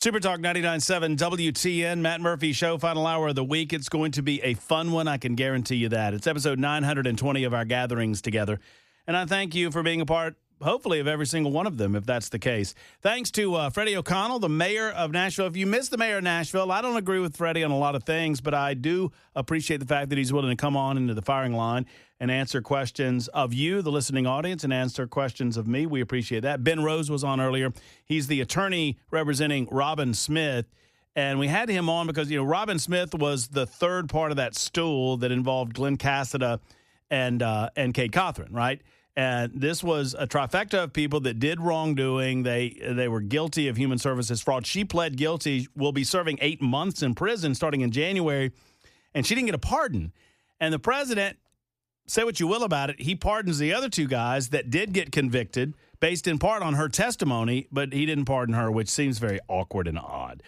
Super Talk 99.7 WTN, Matt Murphy Show, final hour of the week. It's going to be a fun one, I can guarantee you that. It's episode 920 of our gatherings together. And I thank you for being a part, hopefully, of every single one of them, if that's the case. Thanks to Freddie O'Connell, the mayor of Nashville. If you missed the mayor of Nashville, I don't agree with Freddie on a lot of things, but I do appreciate the fact that he's willing to come on into the firing line and answer questions of you, the listening audience, and answer questions of me. We appreciate that. Ben Rose was on earlier. He's the attorney representing Robin Smith. And we had him on because, Robin Smith was the third part of that stool that involved Glenn Cassida and Kate Cothran, right? And this was a trifecta of people that did wrongdoing. They were guilty of human services fraud. She pled guilty, will be serving 8 months in prison starting in January, and she didn't get a pardon. And the president, say what you will about it, he pardons the other two guys that did get convicted based in part on her testimony, but he didn't pardon her, which seems very awkward and odd.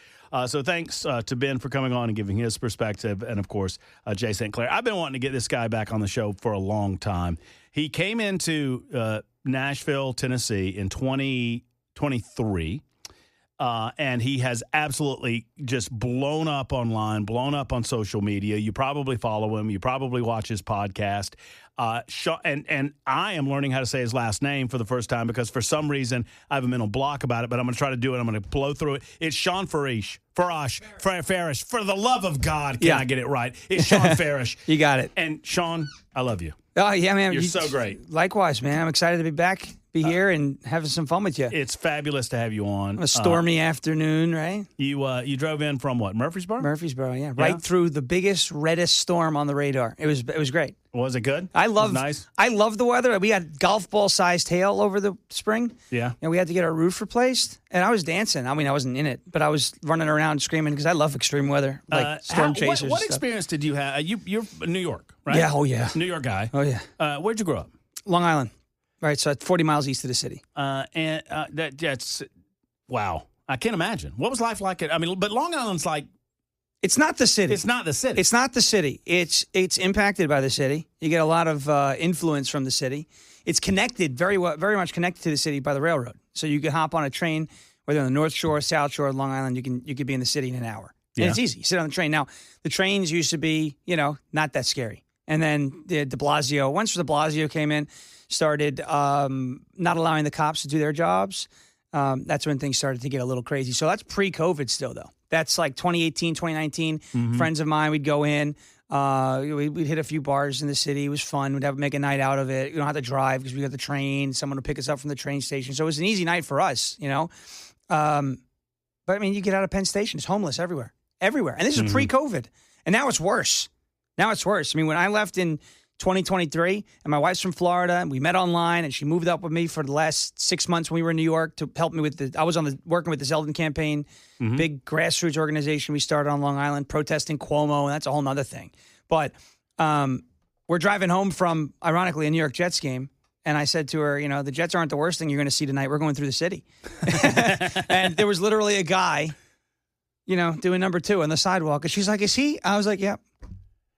So thanks to Ben for coming on and giving his perspective, and, of course, Jay St. Clair. I've been wanting to get this guy back on the show for a long time. He came into Nashville, Tennessee in 2023, and he has absolutely just blown up online, blown up on social media. You probably follow him. You probably watch his podcast. And I am learning how to say his last name for the first time because for some reason I have a mental block about it, but I'm going to try to do it. I'm going to blow through it. It's Sean Farish. Farish. For the love of God, can I get it right? It's Sean Farish. You got it. And Sean, I love you. Oh, yeah, man. You're so great. Likewise, man. I'm excited to be back, here, and having some fun with you. It's fabulous to have you on. A stormy afternoon, right? You drove in from what, Murfreesboro? Murfreesboro, yeah. Right through the biggest, reddest storm on the radar. It was great. Was it good? Nice. I love the weather. We had golf ball-sized hail over the spring. Yeah. And we had to get our roof replaced. And I was dancing. I mean, I wasn't in it, but I was running around screaming because I love extreme weather, like storm chasers. What experience did you have? You're in New York, right? Yeah, oh yeah. New York guy. Oh yeah. Where'd you grow up? Long Island. Right, so it's 40 miles east of the city. That's wow. I can't imagine. What was life like? But Long Island's like... It's not the city. It's not the city. It's not the city. It's impacted by the city. You get a lot of influence from the city. It's connected, very much connected to the city by the railroad. So you can hop on a train, whether on the North Shore, South Shore, Long Island, you could be in the city in an hour. And it's easy. You sit on the train. Now, the trains used to be, not that scary. And then once de Blasio came in, started not allowing the cops to do their jobs, that's when things started to get a little crazy. So that's pre-COVID still, though. That's like 2018, 2019. Mm-hmm. Friends of mine, we'd go in. We'd hit a few bars in the city. It was fun. We'd make a night out of it. We don't have to drive because we got the train. Someone would pick us up from the train station. So it was an easy night for us, But, you get out of Penn Station. It's homeless everywhere. Everywhere. And this is pre-COVID. And now it's worse. When I left in 2023, and my wife's from Florida, and we met online, and she moved up with me for the last 6 months when we were in New York to help me with I was working with the Zeldin campaign, big grassroots organization we started on Long Island, protesting Cuomo, and that's a whole nother thing. But we're driving home from, ironically, a New York Jets game, and I said to her, the Jets aren't the worst thing you're going to see tonight. We're going through the city. And there was literally a guy, doing number 2 on the sidewalk, and she's like, is he? I was like, yeah.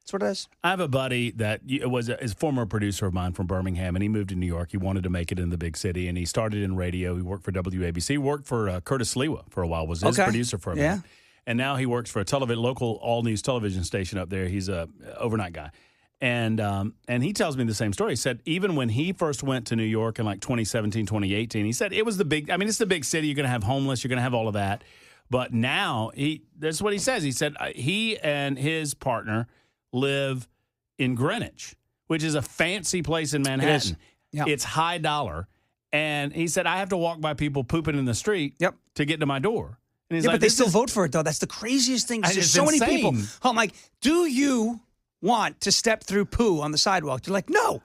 That's what it is. I have a buddy that is a former producer of mine from Birmingham, and he moved to New York. He wanted to make it in the big city, and he started in radio. He worked for WABC. He worked for Curtis Lewa for a while, was his producer for a minute. And now he works for a local all-news television station up there. He's a overnight guy. And he tells me the same story. He said even when he first went to New York in like 2017, 2018, he said it was it's the big city. You're going to have homeless. You're going to have all of that. But now, that's what he says. He said he and his partner live in Greenwich, which is a fancy place in Manhattan. It's high dollar. And he said, I have to walk by people pooping in the street to get to my door. And he's but they still vote for it, though. That's the craziest thing. There's so many people. I'm like, do you want to step through poo on the sidewalk? They're like, no.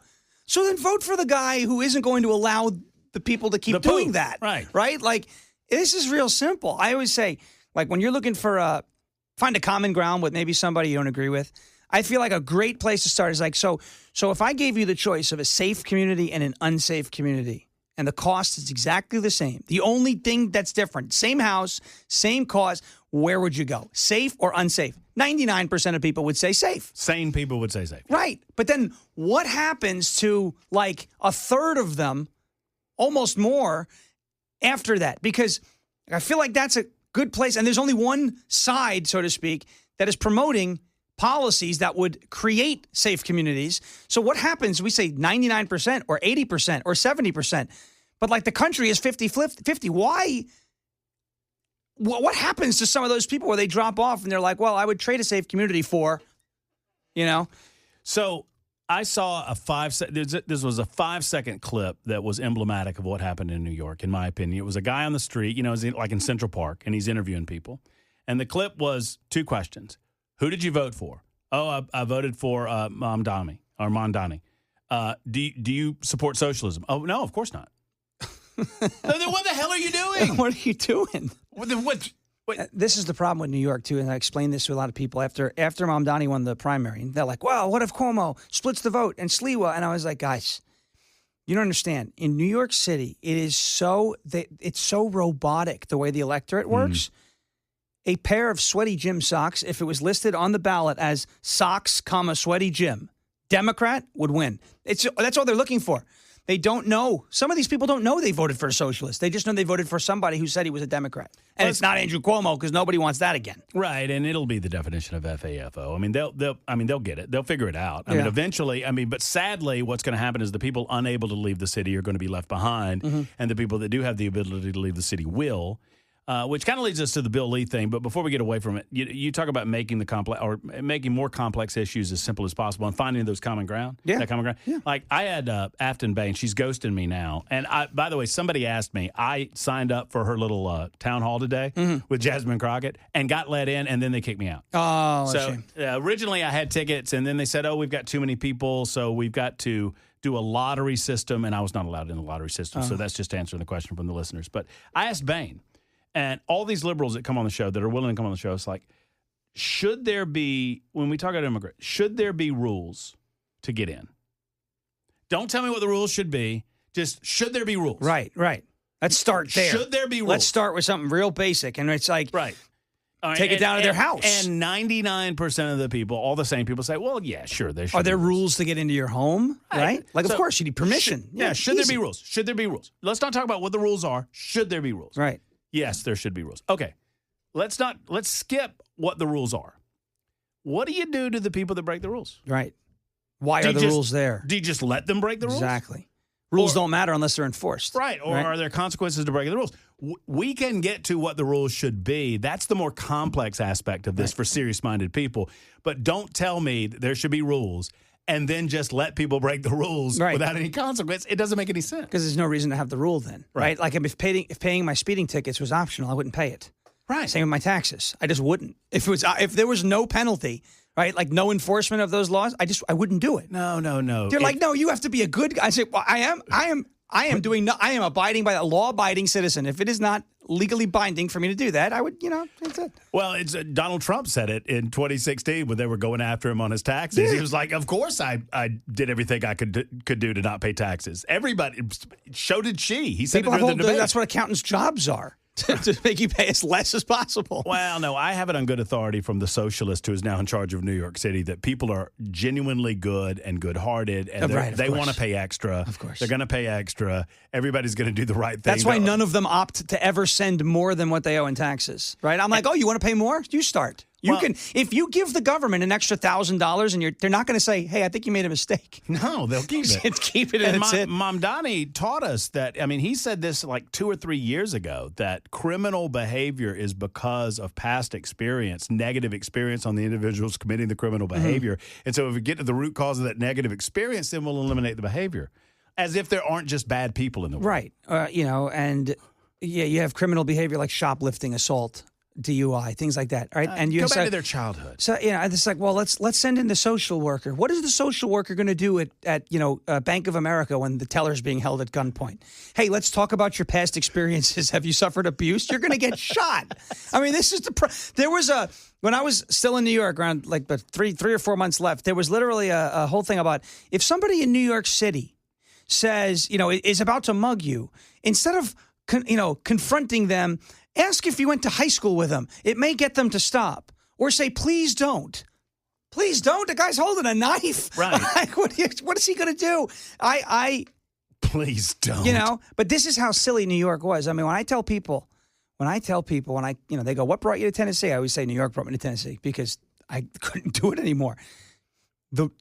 So then vote for the guy who isn't going to allow the people to keep doing that. Right? Like, this is real simple. I always say, like, when you're looking for find a common ground with maybe somebody you don't agree with, I feel like a great place to start is like, so if I gave you the choice of a safe community and an unsafe community, and the cost is exactly the same, the only thing that's different, same house, same cost, where would you go? Safe or unsafe? 99% of people would say safe. Sane people would say safe. Right. But then what happens to like a third of them, almost more, after that? Because I feel like that's good place. And there's only one side, so to speak, that is promoting policies that would create safe communities. So what happens? We say 99% or 80% or 70%, but like the country is 50-50. Why? What happens to some of those people where they drop off and they're like, well, I would trade a safe community for, So I saw this was a 5-second clip that was emblematic of what happened in New York, in my opinion. It was a guy on the street, like in Central Park, and he's interviewing people. And the clip was 2 questions. Who did you vote for? Oh, I voted for Mamdani. Do you support socialism? Oh, no, of course not. Then what the hell are you doing? What are you doing? What? This is the problem with New York, too, and I explained this to a lot of people. After Mamdani won the primary, and they're like, well, what if Cuomo splits the vote and Sliwa? And I was like, guys, you don't understand. In New York City, it's so robotic the way the electorate works. A pair of sweaty gym socks, if it was listed on the ballot as socks, sweaty gym, Democrat would win. That's all they're looking for. They don't know. Some of these people don't know they voted for a socialist. They just know they voted for somebody who said he was a Democrat. And it's not Andrew Cuomo because nobody wants that again. Right, and it'll be the definition of FAFO. They'll get it. They'll figure it out. Eventually, but sadly what's going to happen is the people unable to leave the city are going to be left behind, and the people that do have the ability to leave the city will. Which kind of leads us to the Bill Lee thing. But before we get away from it, you talk about making making more complex issues as simple as possible and finding those common ground. Yeah. That common ground. Yeah. Like I had Afton Bain. She's ghosting me now. And by the way, somebody asked me. I signed up for her little town hall today with Jasmine Crockett and got let in, and then they kicked me out. Oh, so originally I had tickets, and then they said, "Oh, we've got too many people, so we've got to do a lottery system," and I was not allowed in the lottery system. So that's just answering the question from the listeners. But I asked Bain. And all these liberals that come on the show, that are willing to come on the show, it's like, should there be, when we talk about immigrants, should there be rules to get in? Don't tell me what the rules should be. Just, should there be rules? Right. Let's start there. Should there be rules? Let's start with something real basic. And it's like, right. Take it down to their house. And 99% of the people, all the same people say, well, yeah, sure, there should be. Are there rules to get into your home? Right? Like, of course, you need permission. Should there be rules? Should there be rules? Let's not talk about what the rules are. Should there be rules? Right. Yes, there should be rules. Okay, let's skip what the rules are. What do you do to the people that break the rules? Right. Why are the rules there? Do you just let them break the rules? Exactly. Rules don't matter unless they're enforced. Right. Or are there consequences to breaking the rules? We can get to what the rules should be. That's the more complex aspect of this for serious-minded people. But don't tell me that there should be rules and then just let people break the rules without any consequence. It doesn't make any sense. Because there's no reason to have the rule then, right? Like if paying my speeding tickets was optional, I wouldn't pay it. Right. Same with my taxes. I just wouldn't. If there was no penalty, right? Like no enforcement of those laws, I wouldn't do it. No. They're like, no, you have to be a good guy. I say, well, I am abiding by a law-abiding citizen. If it is not legally binding for me to do that, I would, that's it. Well, it's Donald Trump said it in 2016 when they were going after him on his taxes. Yeah. He was like, of course I did everything I could do to not pay taxes. Everybody, so did she. He said that's what accountants' jobs are. To make you pay as less as possible. Well, no, I have it on good authority from the socialist who is now in charge of New York City that people are genuinely good and good-hearted, and they want to pay extra. Of course. They're going to pay extra. Everybody's going to do the right thing. That's why none of them opt to ever send more than what they owe in taxes, right? I'm like, you want to pay more? You start. If you give the government an extra $1,000 and they're not going to say, hey, I think you made a mistake. No, they'll keep it. Keep it and that's it. Mamdani taught us that, he said this like 2 or 3 years ago, that criminal behavior is because of past experience, negative experience on the individuals committing the criminal behavior. And so if we get to the root cause of that negative experience, then we'll eliminate the behavior. As if there aren't just bad people in the world. Right. You have criminal behavior like shoplifting, assault, DUI, things like that, right? And you go back to their childhood. So it's like, well, let's send in the social worker. What is the social worker going to do at Bank of America when the teller's being held at gunpoint? Hey, let's talk about your past experiences. Have you suffered abuse? You're going to get shot. This is there was when I was still in New York, around like the 3 or 4 months left, there was literally a whole thing about if somebody in New York City says, is about to mug you, instead of confronting them, ask if you went to high school with them. It may get them to stop. Or say, please don't. Please don't. The guy's holding a knife. Right. Like, what is he going to do? Please don't. But this is how silly New York was. When I tell people, when I tell people, they go, what brought you to Tennessee? I always say New York brought me to Tennessee because I couldn't do it anymore. The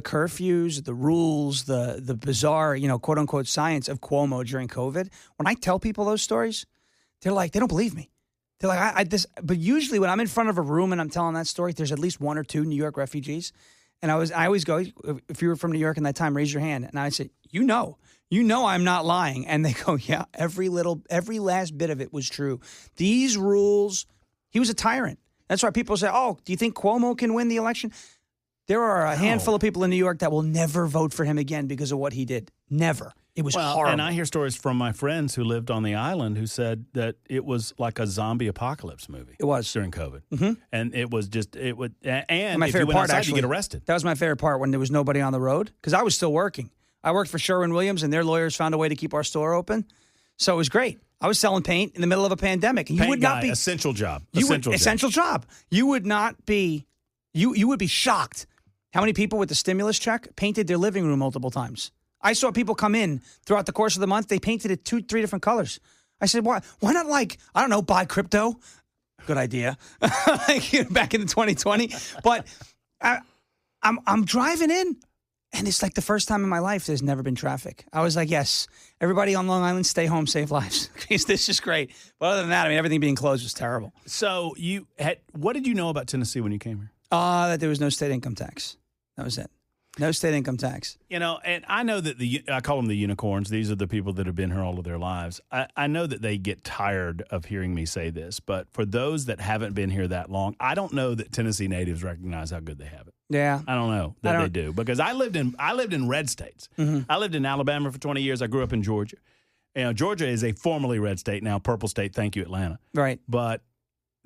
curfews, the rules, the bizarre, quote unquote science of Cuomo during COVID. When I tell people those stories, they're like, they don't believe me. They're like, but usually when I'm in front of a room and I'm telling that story, there's at least one or two New York refugees. And I always go, if you were from New York in that time, raise your hand. And I say, you know I'm not lying. And they go, yeah, every last bit of it was true. These rules, he was a tyrant. That's why people say, oh, do you think Cuomo can win the election? There are a handful of people in New York that will never vote for him again because of what he did. Never. It was horrible. And I hear stories from my friends who lived on the island who said that it was like a zombie apocalypse movie. It was. During COVID. Mm-hmm. And it was just, and my if favorite you went part, outside, actually, you get arrested. That was my favorite part when there was nobody on the road because I was still working. I worked for Sherwin-Williams and their lawyers found a way to keep our store open. So it was great. I was selling paint in the middle of a pandemic. And you would not be essential job. Essential job. You would not be, you would be shocked how many people with the stimulus check painted their living room multiple times. I saw people come in throughout the course of the month. They painted it 2-3 different colors. I said, why not buy crypto? Good idea. Back in 2020. But I'm driving in. And it's like the first time in my life there's never been traffic. I was like, yes, everybody on Long Island, stay home, save lives. This is great. But other than that, everything being closed was terrible. So what did you know about Tennessee when you came here? That there was no state income tax. That was it. No state income tax. And I know that I call them the unicorns. These are the people that have been here all of their lives. I know that they get tired of hearing me say this, but for those that haven't been here that long, I don't know that Tennessee natives recognize how good they have it. Yeah. I don't know that they do because I lived in red states. Mm-hmm. I lived in Alabama for 20 years. I grew up in Georgia. Georgia is a formerly red state, now purple state. Thank you, Atlanta. Right. But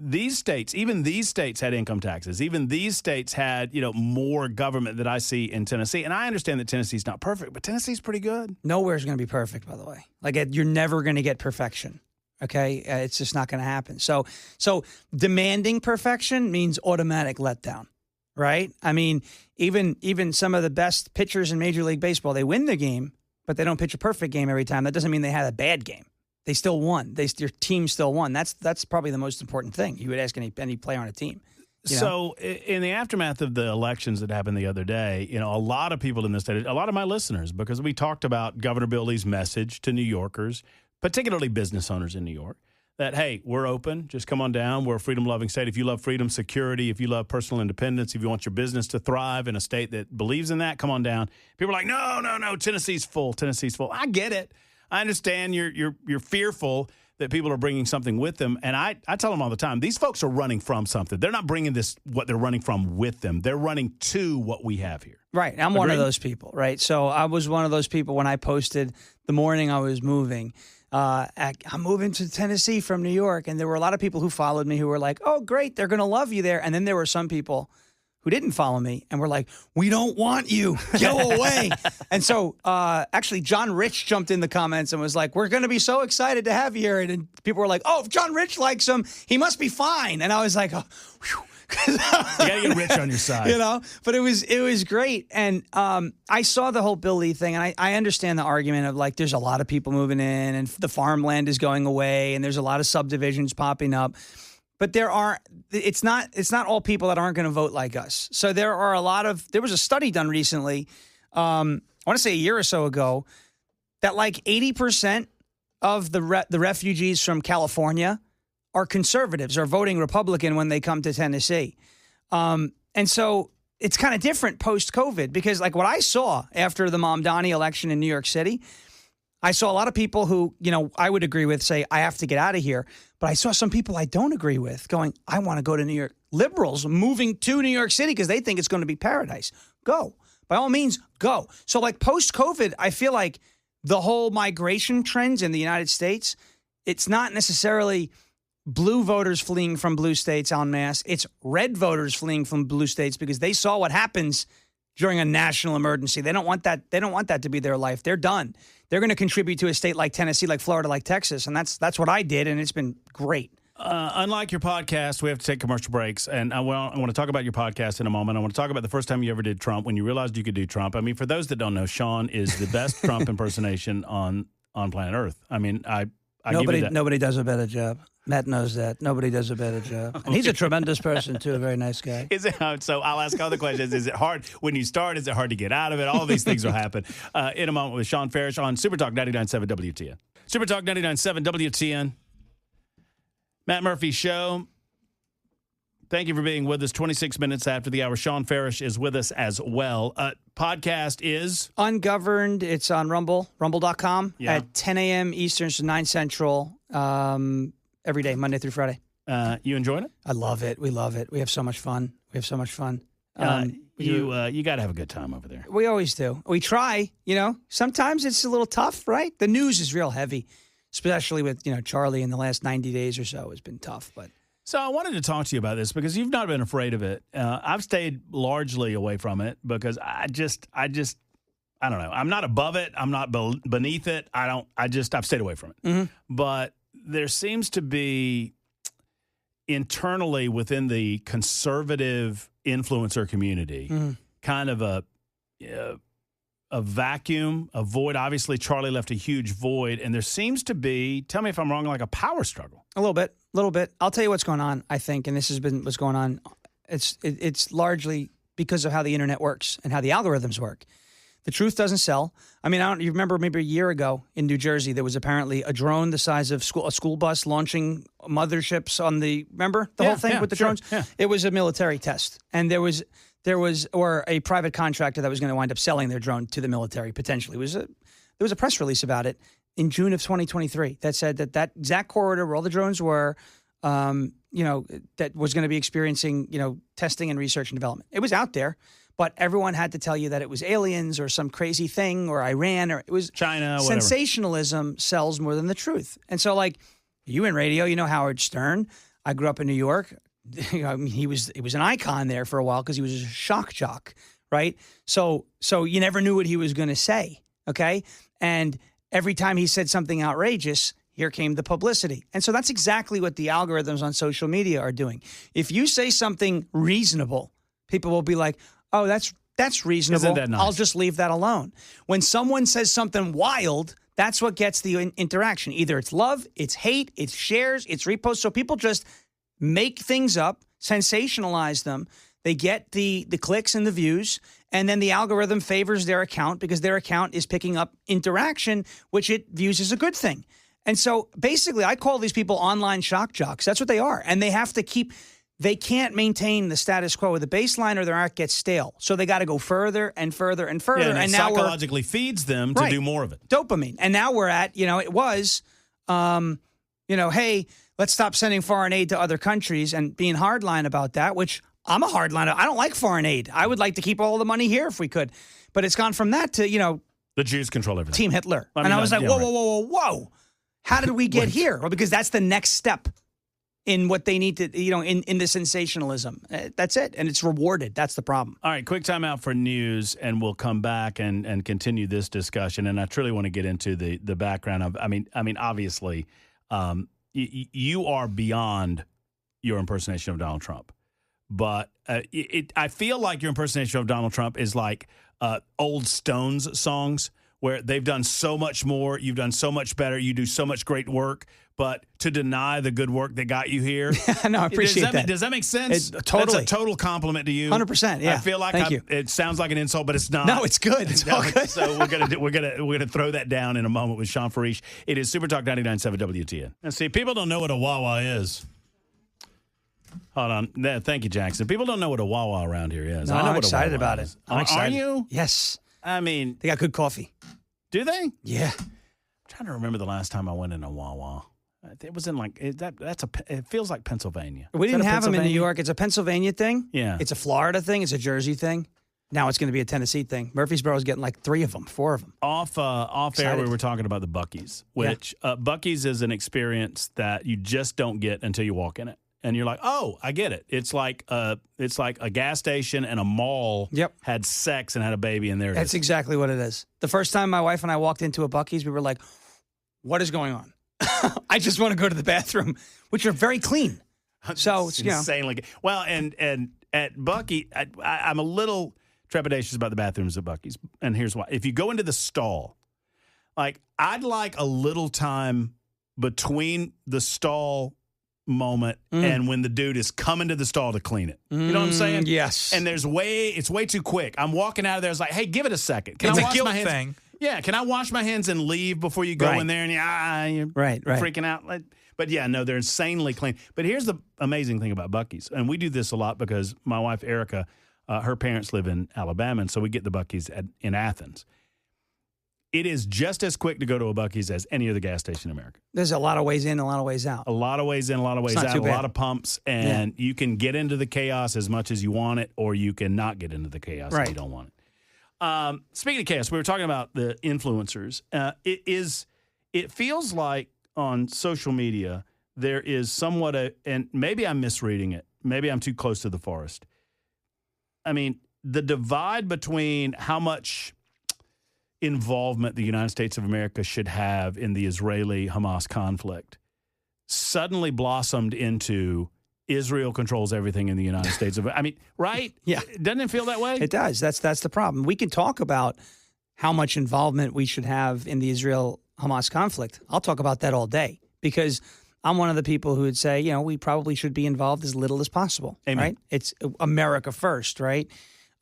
even these states had income taxes. Even these states had, more government that I see in Tennessee. And I understand that Tennessee's not perfect, but Tennessee's pretty good. Nowhere's going to be perfect, by the way. You're never going to get perfection. Okay? It's just not going to happen. So demanding perfection means automatic letdown, right? I mean, even some of the best pitchers in Major League Baseball, they win the game, but they don't pitch a perfect game every time. That doesn't mean they had a bad game. They still won. Your team still won. That's probably the most important thing. You would ask any player on a team. So in the aftermath of the elections that happened the other day, a lot of people in the state, a lot of my listeners, because we talked about Governor Bill Lee's message to New Yorkers, particularly business owners in New York, that, hey, we're open. Just come on down. We're a freedom-loving state. If you love freedom, security, if you love personal independence, if you want your business to thrive in a state that believes in that, come on down. People are like, no, Tennessee's full. Tennessee's full. I get it. I understand you're fearful that people are bringing something with them. And I tell them all the time, these folks are running from something. They're not bringing what they're running from with them. They're running to what we have here. Right. I'm one of those people, right? So I was one of those people when I posted the morning I was moving. I'm moving to Tennessee from New York. And there were a lot of people who followed me who were like, oh, great, they're going to love you there. And then there were some people who didn't follow me and were like, we don't want you. Go away. And so actually, John Rich jumped in the comments and was like, we're going to be so excited to have you here. And people were like, oh, if John Rich likes him, he must be fine. And I was like, oh, whew. You got to get Rich on your side. But it was great. And I saw the whole Bill Lee thing, and I understand the argument of there's a lot of people moving in and the farmland is going away and there's a lot of subdivisions popping up. But it's not all people that aren't going to vote like us. So there was a study done recently, I want to say a year or so ago, that 80% of the refugees from California are conservatives, are voting Republican when they come to Tennessee. And so it's kind of different post-COVID because what I saw after the Mamdani election in New York City, I saw a lot of people who, I would agree with say, I have to get out of here. But I saw some people I don't agree with going, I want to go to New York. Liberals moving to New York City because they think it's going to be paradise. Go. By all means, go. So post-COVID, I feel like the whole migration trends in the United States, it's not necessarily blue voters fleeing from blue states en masse. It's red voters fleeing from blue states because they saw what happens during a national emergency. They don't want that. They don't want that to be their life. They're done. They're going to contribute to a state like Tennessee, like Florida, like Texas, and that's what I did, and it's been great. Unlike your podcast, we have to take commercial breaks, and I want to talk about your podcast in a moment. I want to talk about the first time you ever did Trump, when you realized you could do Trump. I mean, for those that don't know, Sean is the best Trump impersonation on planet Earth. I mean, Nobody does a better job. Matt knows that. Nobody does a better job. And he's a tremendous person, too, a very nice guy. So I'll ask other questions. Is it hard when you start? Is it hard to get out of it? All of these things will happen in a moment with Sean Farish on Super Talk 99.7 WTN. Super Talk 99.7 WTN. Matt Murphy Show. Thank you for being with us. 26 minutes after the hour. Sean Farish is with us as well. Podcast is? Ungoverned. It's on Rumble, rumble.com at 10 a.m. Eastern, so 9 Central, every day, Monday through Friday. You enjoying it? I love it. We love it. We have so much fun. You got to have a good time over there. We always do. We try, Sometimes it's a little tough, right? The news is real heavy, especially with, Charlie in the last 90 days or so has been tough, but... So I wanted to talk to you about this because you've not been afraid of it. I've stayed largely away from it because I don't know. I'm not above it. I'm not beneath it. I've stayed away from it. Mm-hmm. But there seems to be internally within the conservative influencer community kind of a vacuum, a void. Obviously, Charlie left a huge void, and there seems to be, tell me if I'm wrong, like a power struggle. A little bit. I'll tell you what's going on, I think, and this has been what's going on. It's largely because of how the internet works and how the algorithms work. The truth doesn't sell. I mean, you remember maybe a year ago in New Jersey, there was apparently a drone the size of a school bus launching motherships on remember the whole thing with the drones? Yeah. It was a military test. And there was or a private contractor that was going to wind up selling their drone to the military, potentially. There was a press release about it in June of 2023 that said that exact corridor where all the drones were, that was going to be experiencing, testing and research and development. It was out there, but everyone had to tell you that it was aliens or some crazy thing or Iran or it was China, whatever. Sensationalism sells more than the truth. And so, like, you in radio, Howard Stern. I grew up in New York. He was an icon there for a while because he was a shock jock, right? So you never knew what he was going to say, okay? And every time he said something outrageous, here came the publicity. And so that's exactly what the algorithms on social media are doing. If you say something reasonable, people will be like, oh, that's reasonable. Isn't that nice? I'll just leave that alone. When someone says something wild, that's what gets the interaction. Either it's love, it's hate, it's shares, it's reposts. So people just make things up, sensationalize them. They get the clicks and the views, and then the algorithm favors their account because their account is picking up interaction, which it views as a good thing. And so basically, I call these people online shock jocks. That's what they are. And they have to they can't maintain the status quo. The baseline or their art gets stale. So they got to go further and further and further. Yeah, and now psychologically feeds them to do more of it. Dopamine. And now we're at, it was, hey, let's stop sending foreign aid to other countries and being hardline about that, which I'm a hardliner. I don't like foreign aid. I would like to keep all the money here if we could. But it's gone from that to, the Jews control everything. Team Hitler. I was like, whoa. How did we get here? Well, because that's the next step in what they need to, in the sensationalism. That's it. And it's rewarded. That's the problem. All right, quick time out for news, and we'll come back and continue this discussion. And I truly want to get into the background of, obviously, you are beyond your impersonation of Donald Trump. But I feel like your impersonation of Donald Trump is like old Stones songs where they've done so much more, you've done so much better, you do so much great work, but to deny the good work that got you here. No, I appreciate that. Does that make sense? Totally. That's a total compliment to you. 100%, yeah. I feel like it sounds like an insult, but it's not. No, it's good. It's all good. So we're gonna throw that down in a moment with Sean Farish. It is Super Talk 99.7 WTN. And see, people don't know what a Wawa is. Hold on. Thank you, Jackson. People don't know what a Wawa around here is. No, I know I'm what excited a Wawa about is. it. I'm excited. Are you? Yes. I mean, they got good coffee. Do they? Yeah. I'm trying to remember the last time I went in a Wawa. It was in it feels like Pennsylvania. We didn't have them in New York. It's a Pennsylvania thing. Yeah. It's a Florida thing. It's a Jersey thing. Now it's going to be a Tennessee thing. Murfreesboro's getting like 4 of them. Off air, we were talking about the Buc-ee's, which Buc-ee's is an experience that you just don't get until you walk in it. And you're like, oh, I get it. It's like a gas station and a mall had sex and had a baby, and there it is. That's exactly what it is. The first time my wife and I walked into a Buc-ee's, we were like, what is going on? I just want to go to the bathroom, which are very clean. So it's insanely good. Well, and at Buc-ee, I'm a little trepidatious about the bathrooms at Buc-ee's, and here's why. If you go into the stall, like I'd like a little time between the stall moment and when the dude is coming to the stall to clean it. You know what I'm saying? Yes. And it's way too quick. I'm walking out of there. It's like, hey, give it a second. Can It's I a wash guilt my hands? thing. Yeah. Can I wash my hands and leave before you go Right. in there and you're Right. freaking out? But yeah, no, they're insanely clean. But here's the amazing thing about Buc-ee's, and we do this a lot because my wife Erica, her parents live in Alabama, and so we get the Buc-ee's in Athens. It is just as quick to go to a Buc-ee's as any other gas station in America. There's a lot of ways in, a lot of ways out. A lot of ways in, a lot of ways not out, too a bad. lot of pumps, and you can get into the chaos as much as you want it, or you can not get into the chaos if Right. you don't want it. Speaking of chaos, we were talking about the influencers. It feels like on social media there is somewhat and maybe I'm misreading it. Maybe I'm too close to the forest. I mean, the divide between how much involvement the United States of America should have in the Israeli-Hamas conflict suddenly blossomed into Israel controls everything in the United States of. I mean, right? Yeah. Doesn't it feel that way? It does. That's the problem. We can talk about how much involvement we should have in the Israel-Hamas conflict. I'll talk about that all day because I'm one of the people who would say, we probably should be involved as little as possible. Amen. Right? It's America first, right?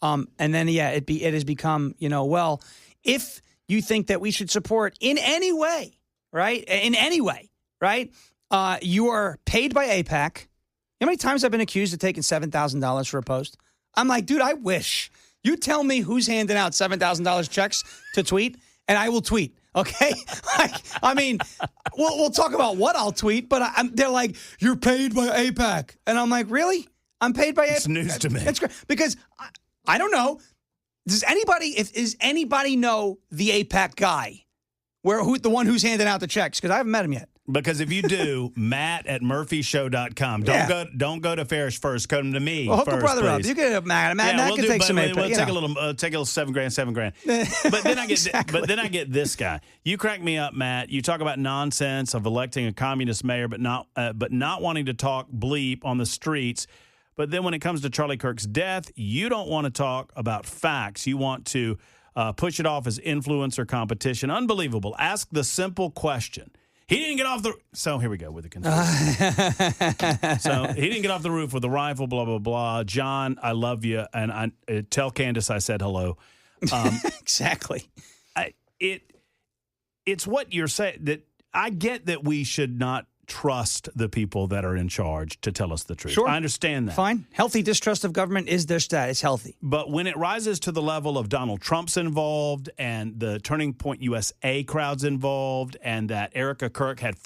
And then, it has become, if you think that we should support in any way, right? In any way, right? You are paid by AIPAC. You know how many times I've been accused of taking $7,000 for a post? I'm like, dude, I wish. You tell me who's handing out $7,000 checks to tweet, and I will tweet. Okay, we'll talk about what I'll tweet, but they're like, you're paid by AIPAC, and I'm like, really? I'm paid by AIPAC. It's news to me. That's great because I don't know. Does anybody know the AIPAC guy? The one who's handing out the checks? Because I haven't met him yet. Because if you do, Matt at murphyshow.com. Don't go to Farish first. Come to me Well, hook first, a brother up. please. You get Matt. Matt we'll can take some AIPAC. We'll take a little $7,000. But then I get Exactly. but then I get this guy. You crack me up, Matt. You talk about nonsense of electing a communist mayor, but not wanting to talk bleep on the streets. But then when it comes to Charlie Kirk's death, you don't want to talk about facts. You want to push it off as influencer competition. Unbelievable. Ask the simple question. He didn't get off the. So here we go with the conspiracy. So he didn't get off the roof with a rifle. Blah blah blah. John, I love you, and I tell Candace I said hello. Exactly. It's what you're saying. That I get that we should not trust the people that are in charge to tell us the truth. Sure. I understand that. Fine. Healthy distrust of government is their stat. It's healthy. But when it rises to the level of Donald Trump's involved and the Turning Point USA crowd's involved and that Erica Kirk had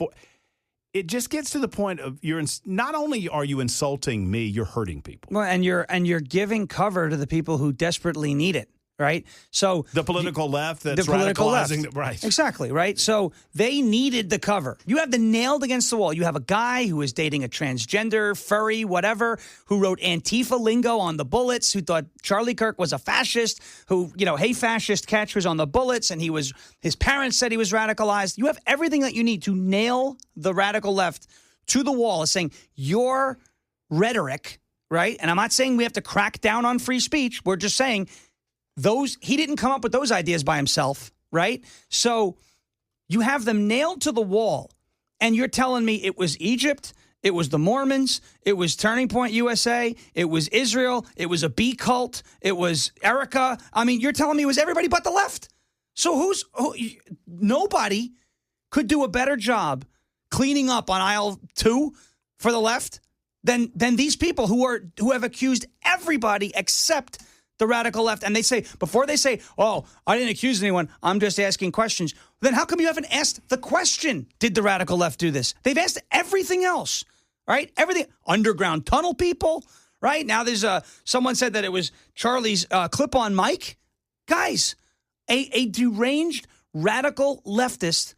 it just gets to the point of not only are you insulting me, you're hurting people. Well, and you're giving cover to the people who desperately need it. Right. So the political left that's the political radicalizing. left. Right. Exactly. Right. So they needed the cover. You have the nailed against the wall. You have a guy who is dating a transgender, furry, whatever, who wrote Antifa lingo on the bullets, who thought Charlie Kirk was a fascist, who, hey, fascist catch was on the bullets. And his parents said he was radicalized. You have everything that you need to nail the radical left to the wall, saying your rhetoric. Right. And I'm not saying we have to crack down on free speech. We're just saying he didn't come up with those ideas by himself, right? So you have them nailed to the wall, and you're telling me it was Egypt, it was the Mormons, it was Turning Point USA, it was Israel, it was a B cult, it was Erica. I mean, you're telling me it was everybody but the left. So nobody could do a better job cleaning up on aisle 2 for the left than these people who have accused everybody except the radical left. And before they say, oh, I didn't accuse anyone, I'm just asking questions. Then how come you haven't asked the question, did the radical left do this? They've asked everything else, right? Everything. Underground tunnel people, right? Now there's someone said that it was Charlie's clip-on mic. Guys, a deranged radical leftist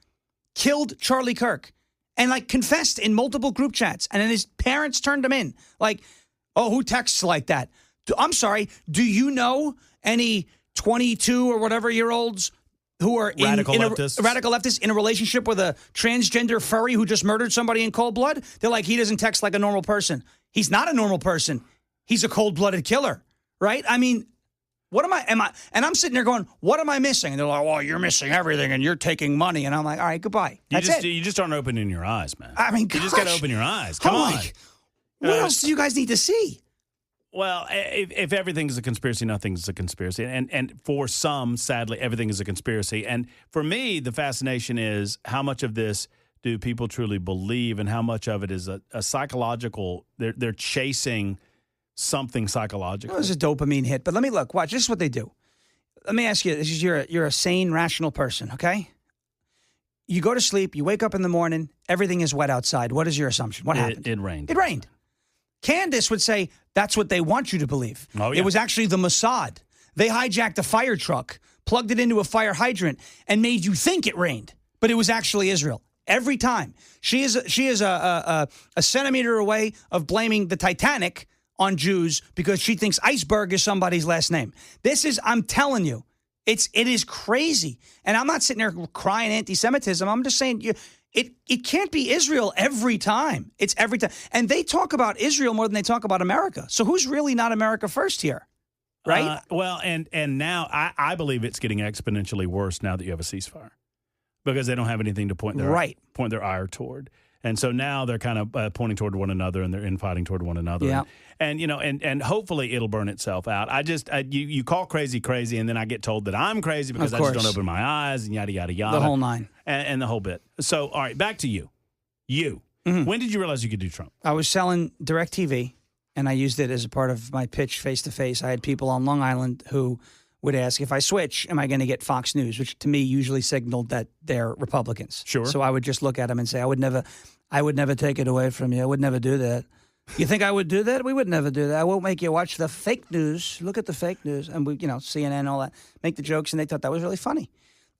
killed Charlie Kirk and confessed in multiple group chats. And then his parents turned him in. Oh, who texts like that? I'm sorry. Do you know any 22 or whatever year olds who are radical leftists in a relationship with a transgender furry who just murdered somebody in cold blood? They're like, he doesn't text like a normal person. He's not a normal person. He's a cold-blooded killer, right? I mean, What am I? And I'm sitting there going, what am I missing? And they're like, well, you're missing everything and you're taking money. And I'm like, all right, goodbye. That's it. You just aren't opening your eyes, man. I mean, you just got to open your eyes. Come on. What else do you guys need to see? Well, if everything is a conspiracy, nothing's a conspiracy. And for some, sadly, everything is a conspiracy. And for me, the fascination is how much of this do people truly believe and how much of it is a psychological, they're chasing something psychological. Well, it was a dopamine hit. But let me look. Watch. This is what they do. Let me ask you, this is you're a sane, rational person, okay? You go to sleep, you wake up in the morning, everything is wet outside. What is your assumption? What happened? It rained. It rained. Candace would say that's what they want you to believe. Oh, yeah. It was actually the Mossad. They hijacked a fire truck, plugged it into a fire hydrant, and made you think it rained. But it was actually Israel. Every time. She is a centimeter away of blaming the Titanic on Jews because she thinks iceberg is somebody's last name. I'm telling you, it is crazy. And I'm not sitting there crying anti-Semitism. I'm just saying it can't be Israel every time. It's every time. And they talk about Israel more than they talk about America. So who's really not America first here? Right? Well, and now I believe it's getting exponentially worse now that you have a ceasefire because they don't have anything to point their ire toward. And so now they're kind of pointing toward one another and they're infighting toward one another. Yeah. And hopefully it'll burn itself out. You call crazy, and then I get told that I'm crazy because I just don't open my eyes and yada, yada, yada. The whole nine. And the whole bit. So, all right, back to you. Mm-hmm. When did you realize you could do Trump? I was selling DirecTV, and I used it as a part of my pitch face-to-face. I had people on Long Island who would ask, if I switch, am I going to get Fox News, which to me usually signaled that they're Republicans. Sure. So I would just look at them and say, I would never take it away from you. I would never do that. You think I would do that? We would never do that. I won't make you watch the fake news. Look at the fake news. And CNN, all that, make the jokes, and they thought that was really funny.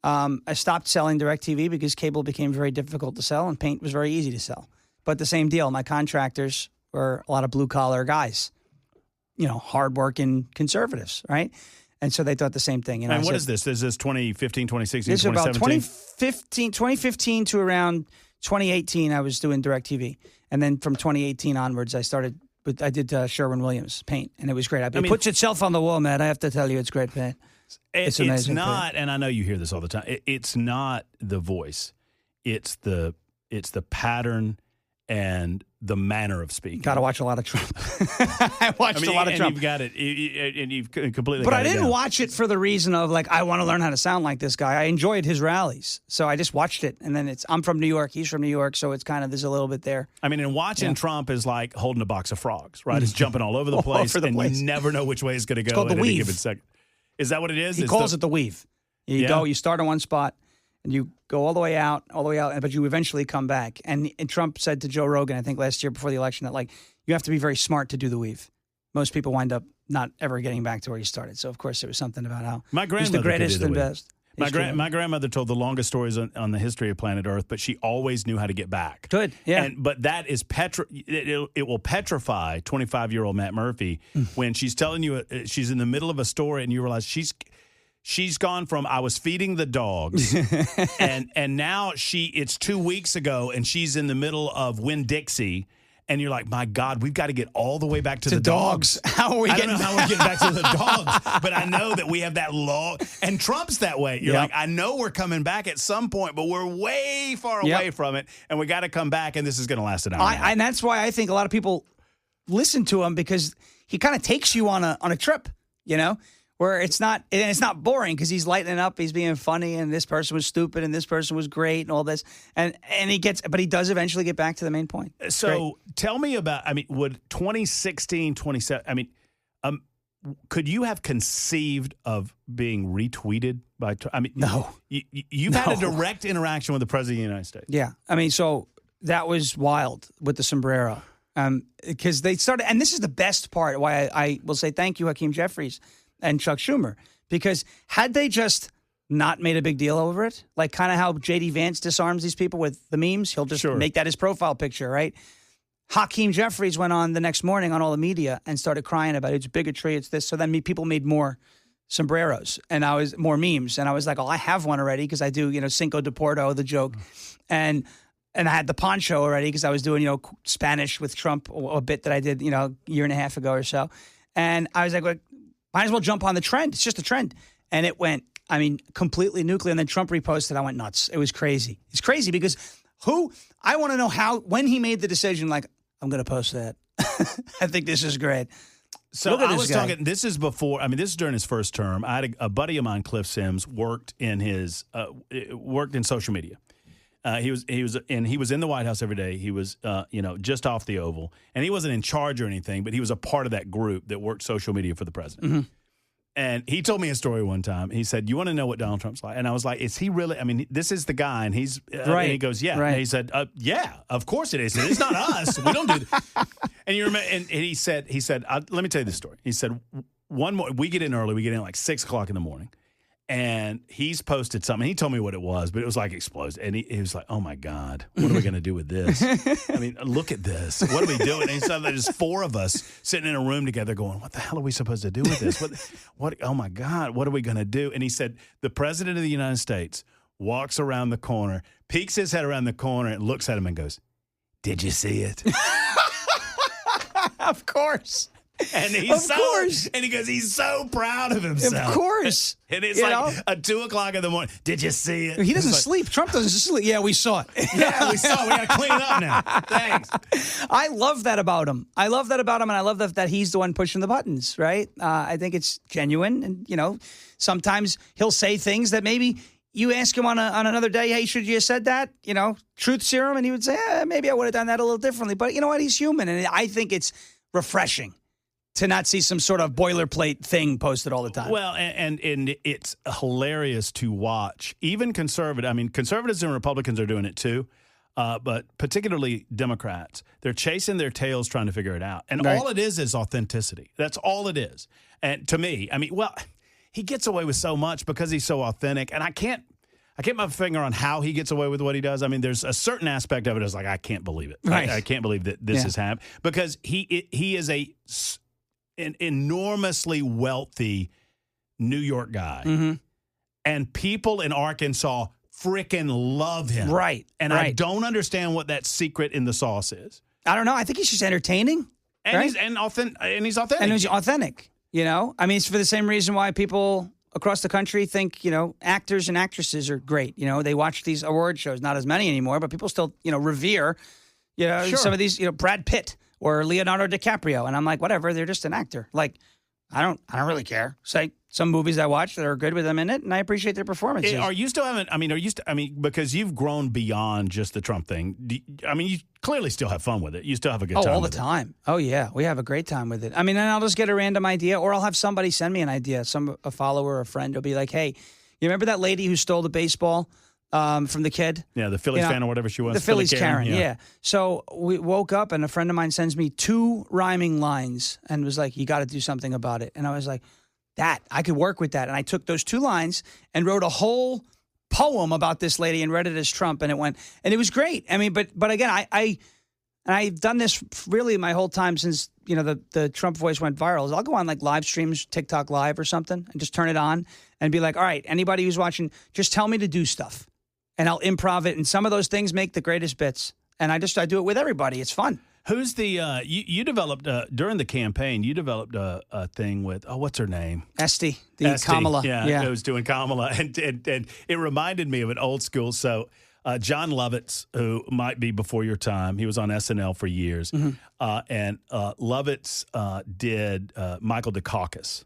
I stopped selling DirecTV because cable became very difficult to sell and paint was very easy to sell. But the same deal, my contractors were a lot of blue-collar guys, hardworking conservatives, right? And so they thought the same thing. And what is this? Is this 2015, 2016, this 2017? This is about 2015 to around 2018, I was doing DirecTV. And then from 2018 onwards, I did Sherwin-Williams paint, and it was great. It puts itself on the wall, Matt. I have to tell you, it's great paint. It's amazing. It's not, paint. And I know you hear this all the time, it's not the voice. It's the pattern and the manner of speaking. Got to watch a lot of Trump. I watched a lot of Trump. You've got it, and you've completely. But I didn't watch it for the reason of I want to learn how to sound like this guy. I enjoyed his rallies, so I just watched it. And then I'm from New York, he's from New York, so it's kind of there's a little bit there. I mean, and watching Trump is like holding a box of frogs, right? It's jumping all over the place, and you never know which way it's going to go. It's called the at weave. Any given second. Is that what it is? He calls it the weave. You go, you start in one spot. And you go all the way out, but you eventually come back. And Trump said to Joe Rogan, I think last year before the election, that you have to be very smart to do the weave. Most people wind up not ever getting back to where you started. So of course there was something about how he's the greatest and best. My grandmother told the longest stories on the history of planet Earth, but she always knew how to get back. Good, yeah. But that is it will petrify 25-year-old Matt Murphy when she's telling you she's in the middle of a story and you realize She's gone from I was feeding the dogs, and now it's 2 weeks ago, and she's in the middle of Winn-Dixie, and you're like, my God, we've got to get all the way back to the dogs. How are we I don't know how we're getting back to the dogs, but I know that we have that law, and Trump's that way. You're like, I know we're coming back at some point, but we're way far away from it, and we got to come back, and this is going to last an hour. And that's why I think a lot of people listen to him because he kind of takes you on a trip, Where it's not boring because he's lightening up, he's being funny, and this person was stupid, and this person was great, and all this, and but he does eventually get back to the main point. So tell me about, would 2016, 2017, could you have conceived of being retweeted by? No. You've had a direct interaction with the president of the United States. Yeah, so that was wild with the sombrero, because they started, and this is the best part. Why I will say thank you, Hakeem Jeffries and Chuck Schumer, because had they just not made a big deal over it, like kind of how J.D. Vance disarms these people with the memes, he'll just make that his profile picture, right? Hakeem Jeffries went on the next morning on all the media and started crying about it's bigotry, it's this. So then people made more sombreros and more memes. And I was like, I have one already because I do, Cinco de Porto, the joke. And I had the poncho already because I was doing, Spanish with Trump, a bit that I did, a year and a half ago or so. And I was like, Might as well jump on the trend. It's just a trend. And it went, completely nuclear. And then Trump reposted. I went nuts. It was crazy. It's crazy because I want to know when he made the decision, like, I'm going to post that. I think this is great. So I was talking, this is before, this is during his first term. I had a buddy of mine, Cliff Sims, worked in social media. He was in the White House every day. He was, just off the Oval, and he wasn't in charge or anything, but he was a part of that group that worked social media for the president. Mm-hmm. And he told me a story one time. He said, "You want to know what Donald Trump's like?" And I was like, "Is he really? This is the guy." And he's right. And he goes, "Yeah." Right. And he said, "Yeah, of course it is. It's not us. We don't do that." And you remember? And he said, "Let me tell you this story." He said, we get in early. We get in like 6:00 in the morning. And he's posted something. He told me what it was, but it was like explosive. And he was like, "Oh my God, what are we going to do with this? Look at this. What are we doing?" And he said there's 4 of us sitting in a room together going, "What the hell are we supposed to do with this? What? Oh my God, what are we going to do?" And he said, the president of the United States walks around the corner, peeks his head around the corner and looks at him and goes, "Did you see it?" Of course. And he goes, he's so proud of himself. Of course. And it's at 2:00 in the morning. "Did you see it?" He doesn't sleep. Trump doesn't sleep. Yeah, we saw it. Yeah, we saw it. We got to clean it up now. Thanks. I love that about him. And I love that he's the one pushing the buttons, right? I think it's genuine. And, sometimes he'll say things that maybe you ask him on another day, "Hey, should you have said that?" Truth serum. And he would say, "Maybe I would have done that a little differently." But you know what? He's human. And I think it's refreshing to not see some sort of boilerplate thing posted all the time. Well, and it's hilarious to watch. Even conservatives and Republicans are doing it too, but particularly Democrats. They're chasing their tails trying to figure it out. And all it is authenticity. That's all it is. And to me, he gets away with so much because he's so authentic. And I can't put my finger on how he gets away with what he does. There's a certain aspect of it is like, I can't believe it. Right. I can't believe that this has happened. Because he is an enormously wealthy New York guy. Mm-hmm. And people in Arkansas freaking love him. Right. And I don't understand what that secret in the sauce is. I don't know. I think he's just entertaining. And he's authentic. And he's authentic. It's for the same reason why people across the country think, actors and actresses are great. They watch these award shows, not as many anymore, but people still, revere, some of these, Brad Pitt or Leonardo DiCaprio. And I'm like, whatever, they're just an actor. Like, I don't really care. Say some movies I watch that are good with them in it, and I appreciate their performances. Are you still having, because you've grown beyond just the Trump thing. You clearly still have fun with it. You still have a good time. All the time. Oh, yeah. We have a great time with it. And I'll just get a random idea, or I'll have somebody send me an idea. A follower or a friend will be like, "Hey, you remember that lady who stole the baseball from the kid?" Yeah, the Phillies fan or whatever she was. The Phillies Karen, yeah. So we woke up, and a friend of mine sends me 2 rhyming lines and was like, "You got to do something about it." And I was like, I could work with that. And I took those 2 lines and wrote a whole poem about this lady and read it as Trump, and it was great. But again, I've done this really my whole time since, the Trump voice went viral. I'll go on like live streams, TikTok live or something, and just turn it on and be like, "All right, anybody who's watching, just tell me to do stuff. And I'll improv it, and some of those things make the greatest bits. And I do it with everybody. It's fun." Who's the you developed during the campaign? You developed a thing with what's her name? Esty, Kamala. Yeah, I was doing Kamala, and it reminded me of an old school. So John Lovitz, who might be before your time, he was on SNL for years, and Lovitz did Michael Dukakis.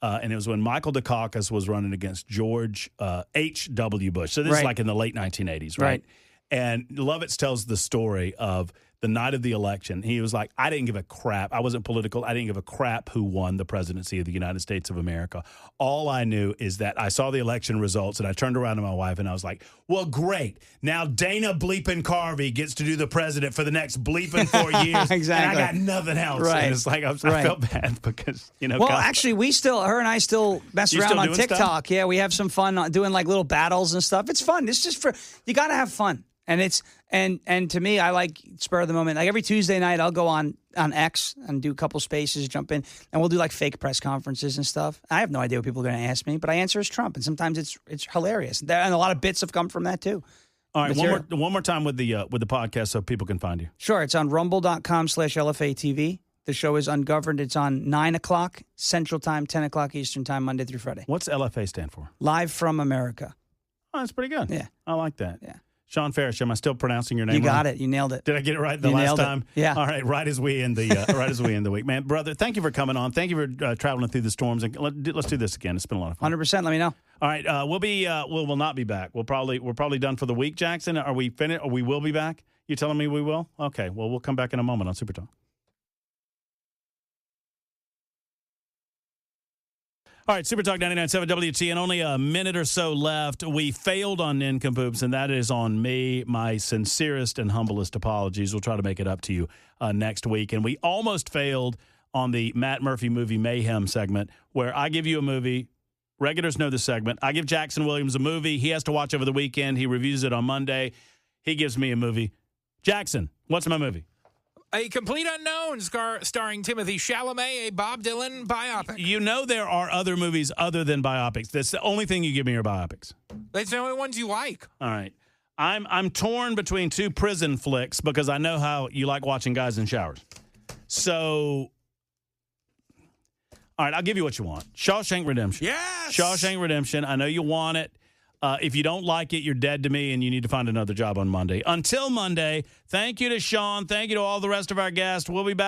And it was when Michael Dukakis was running against George H.W. Bush. So this is like in the late 1980s, right? And Lovitz tells the story of the night of the election. He was like, "I didn't give a crap. I wasn't political. I didn't give a crap who won the presidency of the United States of America. All I knew is that I saw the election results, and I turned around to my wife, and I was like, well, great. Now Dana bleeping Carvey gets to do the president for the next bleeping 4 years. Exactly. And I got nothing else." Right. And it's like, I felt bad because, Well, actually, her and I still mess around on TikTok. Stuff? Yeah, we have some fun doing like little battles and stuff. It's fun. It's just you got to have fun. And it's and to me, I like spur of the moment. Like every Tuesday night, I'll go on X and do a couple spaces, jump in, and we'll do like fake press conferences and stuff. I have no idea what people are going to ask me, but I answer as Trump, and sometimes it's hilarious. And a lot of bits have come from that too. All right, one more time with the podcast so people can find you. Sure, it's on rumble.com/LFATV. The show is Ungoverned. It's on 9 o'clock Central Time, 10 o'clock Eastern Time, Monday through Friday. What's LFA stand for? Live from America. Oh, that's pretty good. Yeah. I like that. Yeah. Sean Farish, am I still pronouncing your name You got right? it. You nailed it. Did I get it right the You last nailed it. time? Yeah. All right. Right as we end the week, man, brother. Thank you for coming on. Thank you for traveling through the storms. And let's do this again. It's been a lot of fun. 100%. Let me know. All right. We'll not be back. We're probably done for the week. Jackson, are we finished? Or we will be back? You telling me we will? Okay. Well, we'll come back in a moment on Super Talk. All right, Super Talk 99.7 WTN. Only a minute or so left. We failed on Nincompoops, and that is on me. My sincerest and humblest apologies. We'll try to make it up to you next week. And we almost failed on the Matt Murphy movie Mayhem segment, where I give you a movie. Regulars know the segment. I give Jackson Williams a movie. He has to watch over the weekend. He reviews it on Monday. He gives me a movie. Jackson, what's my movie? A Complete Unknown starring Timothy Chalamet, a Bob Dylan biopic. You know there are other movies other than biopics. That's the only thing you give me are biopics. That's the only ones you like. All right. I'm torn between two prison flicks because I know how you like watching guys in showers. So, all right, I'll give you what you want. Shawshank Redemption. Yes! Shawshank Redemption. I know you want it. If you don't like it, you're dead to me, and you need to find another job on Monday. Until Monday, thank you to Sean. Thank you to all the rest of our guests. We'll be back.